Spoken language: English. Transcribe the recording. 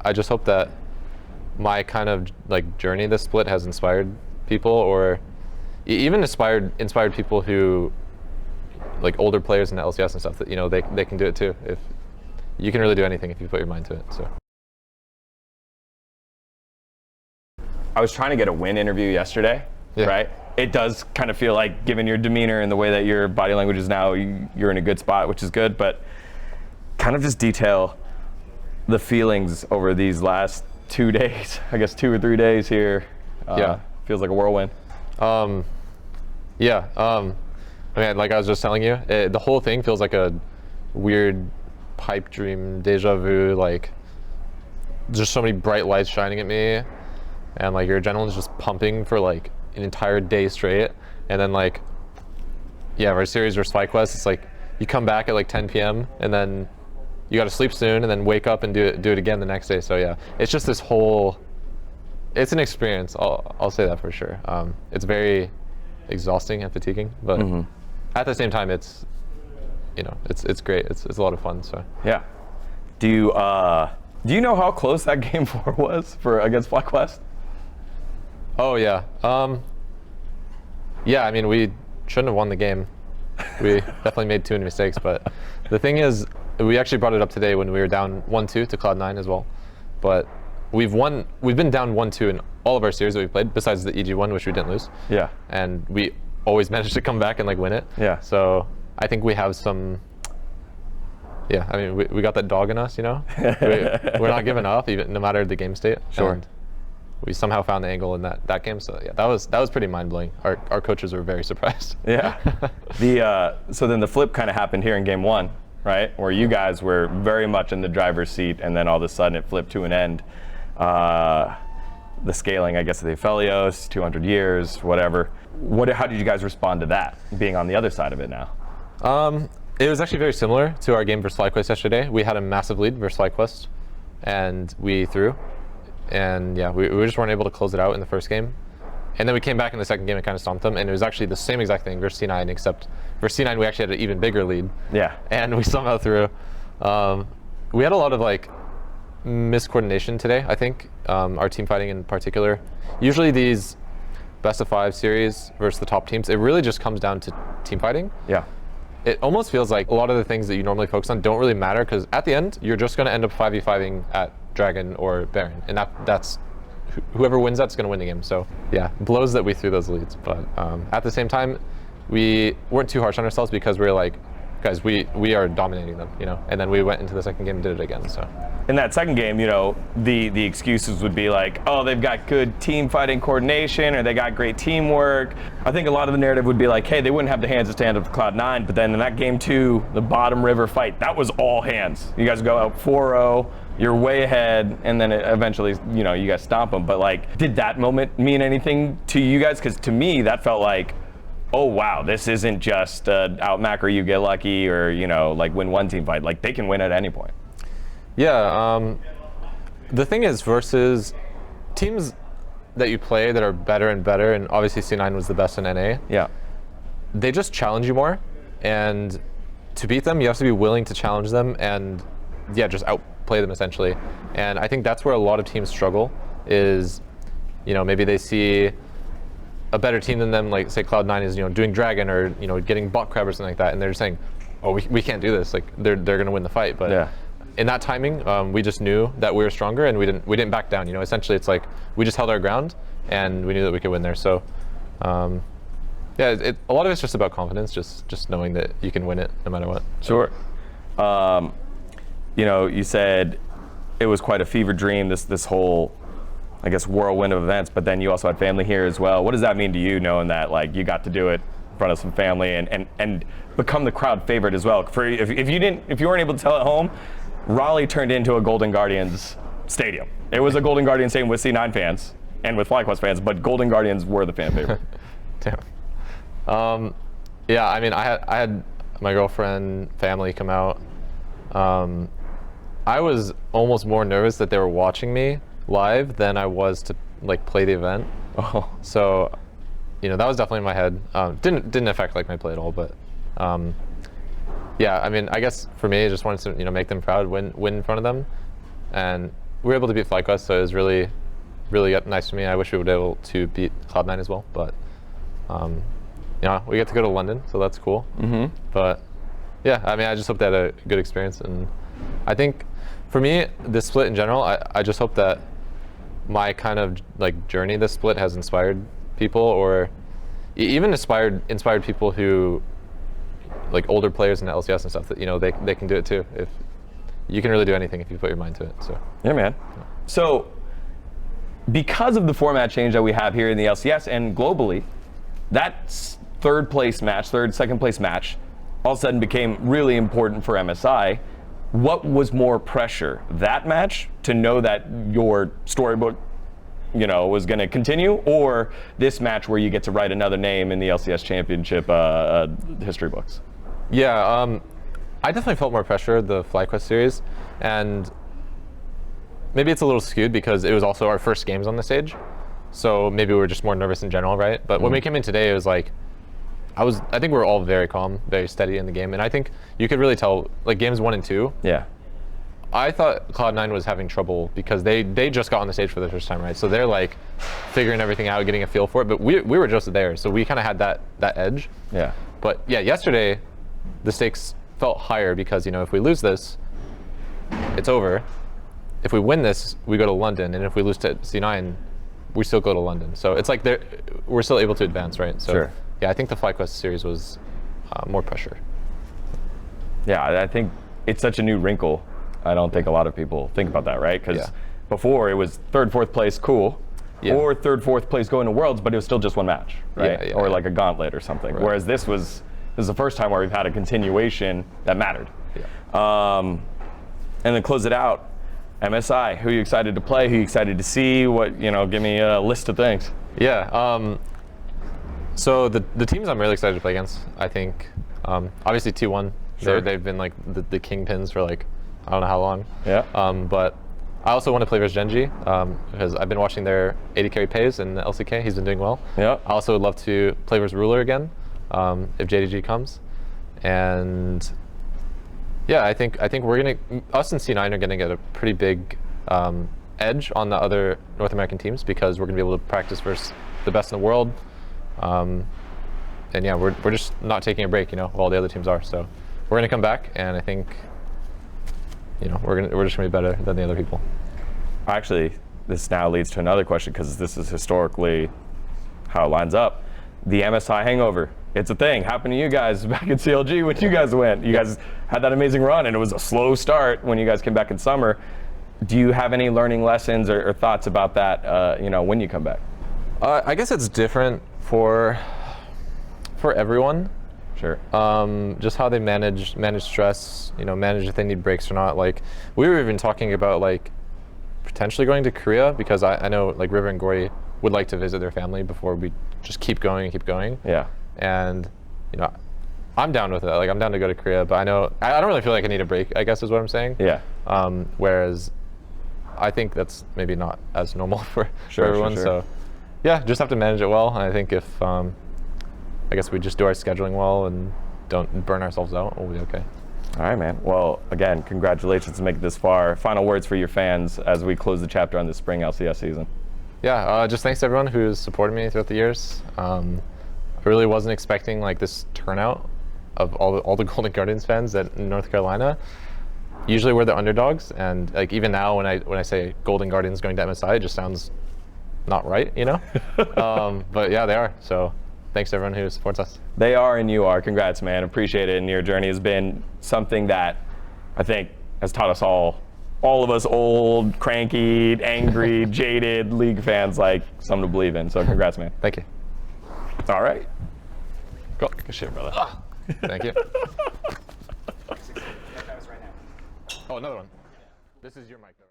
I just hope that my kind of like journey this split has inspired people, or even inspired people who, like older players in the LCS and stuff, that they can do it too. If you can really do anything if you put your mind to it. So I was trying to get a win interview yesterday, right? It does kind of feel like, given your demeanor and the way that your body language is now, you're in a good spot, which is good, but kind of just detail the feelings over these last 2 days, I guess 2 or 3 days here. Feels like a whirlwind. I mean, like I was just telling you, the whole thing feels like a weird pipe dream, deja vu, like just so many bright lights shining at me, and like your adrenaline's just pumping for like an entire day straight. And then like, our series versus FlyQuest, it's like you come back at like 10 p.m. and then you got to sleep soon and then wake up and do it again the next day. So yeah, it's just this whole, it's an experience. I'll say that for sure. It's very exhausting and fatiguing, but at the same time, it's it's great. It's a lot of fun. So yeah. Do you know how close that game 4 was against FlyQuest? Oh yeah. I mean, we shouldn't have won the game. We definitely made too many mistakes, but the thing is, we actually brought it up today when we were down 1-2 to Cloud9 as well. But we've been down 1-2 in all of our series that we've played, besides the EG one, which we didn't lose. Yeah. And we always managed to come back and like win it. Yeah. So I think we have some. Yeah, I mean, we got that dog in us, we're not giving up, even no matter the game state. Sure. And we somehow found the angle in that game. So yeah, that was pretty mind blowing. Our coaches were very surprised. Yeah. So then the flip kind of happened here in game 1, right? Where you guys were very much in the driver's seat, and then all of a sudden it flipped to an end. The scaling, I guess, of the Aphelios, 200 years, whatever. How did you guys respond to that, being on the other side of it now? It was actually very similar to our game versus FlyQuest yesterday. We had a massive lead versus FlyQuest, and we threw. And yeah, we just weren't able to close it out in the first game. And then we came back in the second game and kind of stomped them. And it was actually the same exact thing versus C9, except for C9 we actually had an even bigger lead. Yeah. And we somehow threw. We had a lot of like miscoordination today, I think. Our team fighting in particular. Usually these best of 5 series versus the top teams, it really just comes down to team fighting. Yeah. It almost feels like a lot of the things that you normally focus on don't really matter, because at the end, you're just going to end up 5v5ing at Dragon or Baron. And that's whoever wins that's going to win the game. So yeah, blows that we threw those leads. But at the same time, we weren't too harsh on ourselves, because we were like, guys, we are dominating them, And then we went into the second game and did it again. So in that second game, the excuses would be like, oh, they've got good team fighting coordination, or they got great teamwork. I think a lot of the narrative would be like, hey, they wouldn't have the hands to stand up to Cloud9. But then in that game 2, the bottom river fight, that was all hands. You guys go out 4-0. You're way ahead, and then eventually, you guys stomp them. But like, did that moment mean anything to you guys? Because to me, that felt like, oh wow, this isn't just out macro you get lucky, or like win one team fight. Like, they can win at any point. Yeah. The thing is, versus teams that you play that are better and better, and obviously C9 was the best in NA. Yeah. They just challenge you more, and to beat them, you have to be willing to challenge them, and yeah, just outplay them essentially. And I think that's where a lot of teams struggle. Is, maybe they see a better team than them, like say Cloud9 is doing Dragon, or getting bot crab or something like that, and they're just saying, oh, we can't do this. Like they're gonna win the fight. But yeah. In that timing, we just knew that we were stronger, and we didn't back down. Essentially, it's like we just held our ground, and we knew that we could win there. So, yeah, a lot of it's just about confidence, just knowing that you can win it no matter what. Sure. You said it was quite a fever dream, this whole, I guess, whirlwind of events. But then you also had family here as well. What does that mean to you, knowing that like you got to do it in front of some family and become the crowd favorite as well? If you weren't able to tell at home, Raleigh turned into a Golden Guardians stadium. It was a Golden Guardians stadium with C9 fans and with FlyQuest fans, but Golden Guardians were the fan favorite. Damn. Yeah, I mean, I had my girlfriend, family come out. I was almost more nervous that they were watching me live than I was to like play the event. Oh. So, that was definitely in my head. Didn't affect like my play at all, but yeah, I mean, I guess for me, I just wanted to make them proud, win in front of them, and we were able to beat FlyQuest, so it was really, really nice for me. I wish we would be able to beat Cloud9 as well, but we get to go to London, so that's cool. But yeah, I mean, I just hope they had a good experience, and I think for me, this split in general, I just hope that my kind of like journey this split has inspired people, or even inspired people who, like older players in the LCS and stuff, that they can do it too. If you can really do anything if you put your mind to it. So yeah, man. So because of the format change that we have here in the LCS and globally, that second place match, all of a sudden became really important for MSI. What was more pressure, that match to know that your storybook, was going to continue, or this match where you get to write another name in the LCS Championship history books? Yeah, I definitely felt more pressure the FlyQuest series, and maybe it's a little skewed because it was also our first games on the stage, so maybe we were just more nervous in general, right? But when we came in today, it was like, I think we were all very calm, very steady in the game, and I think you could really tell, like games 1 and 2. Yeah. I thought Cloud9 was having trouble because they just got on the stage for the first time, right? So they're like figuring everything out, getting a feel for it. But we were just there, so we kind of had that edge. Yeah. But yeah, yesterday the stakes felt higher because if we lose this, it's over. If we win this, we go to London, and if we lose to C9, we still go to London. So it's like we're still able to advance, right? So sure. Yeah, I think the FlyQuest series was more pressure. Yeah, I think it's such a new wrinkle. I don't think a lot of people think about that, right? Because before it was 3rd, 4th place, cool, or 3rd, 4th place going to Worlds, but it was still just one match, right? Or like a gauntlet or something. Right. Whereas this is the first time where we've had a continuation that mattered. Yeah. And then close it out. MSI, who are you excited to play? Who are you excited to see? What give me a list of things. Yeah. So the teams I'm really excited to play against, I think, obviously T1. Sure. They've been like the kingpins for like I don't know how long. Yeah. But I also want to play versus Genji because I've been watching their AD carry Pays in the LCK. He's been doing well. Yeah. I also would love to play versus Ruler again if JDG comes, and yeah, I think us and C9 are gonna get a pretty big edge on the other North American teams because we're gonna be able to practice versus the best in the world. And yeah, we're just not taking a break, while all the other teams are. So we're gonna come back, and I think, we're just gonna be better than the other people. Actually, this now leads to another question because this is historically how it lines up. The MSI hangover. It's a thing. Happened to you guys back in CLG when you guys went. You guys had that amazing run, and it was a slow start when you guys came back in summer. Do you have any learning lessons or thoughts about that? When you come back? I guess it's different for everyone. Sure. Just how they manage stress. Manage if they need breaks or not. Like we were even talking about like potentially going to Korea because I know like River and Gory would like to visit their family before we just keep going and keep going. Yeah. And I'm down with it. Like I'm down to go to Korea, but I know I don't really feel like I need a break, I guess is what I'm saying. Yeah. Whereas I think that's maybe not as normal for everyone. Sure. So yeah, just have to manage it well. And I think if I guess we just do our scheduling well and don't burn ourselves out, we'll be okay. All right, man. Well, again, congratulations to make it this far. Final words for your fans as we close the chapter on the spring LCS season. Yeah, just thanks to everyone who's supported me throughout the years. I really wasn't expecting like this turnout of all the Golden Guardians fans in North Carolina. Usually we're the underdogs, and like even now when I say Golden Guardians going to MSI, it just sounds not right, But yeah, they are. So thanks to everyone who supports us. They are, and you are. Congrats, man. Appreciate it. And your journey has been something that I think has taught us all of us old, cranky, angry, jaded League fans, like something to believe in. So congrats, man. Thank you. All right. Cool. Good shit, brother. Thank you. Oh, another one. This is your mic, though.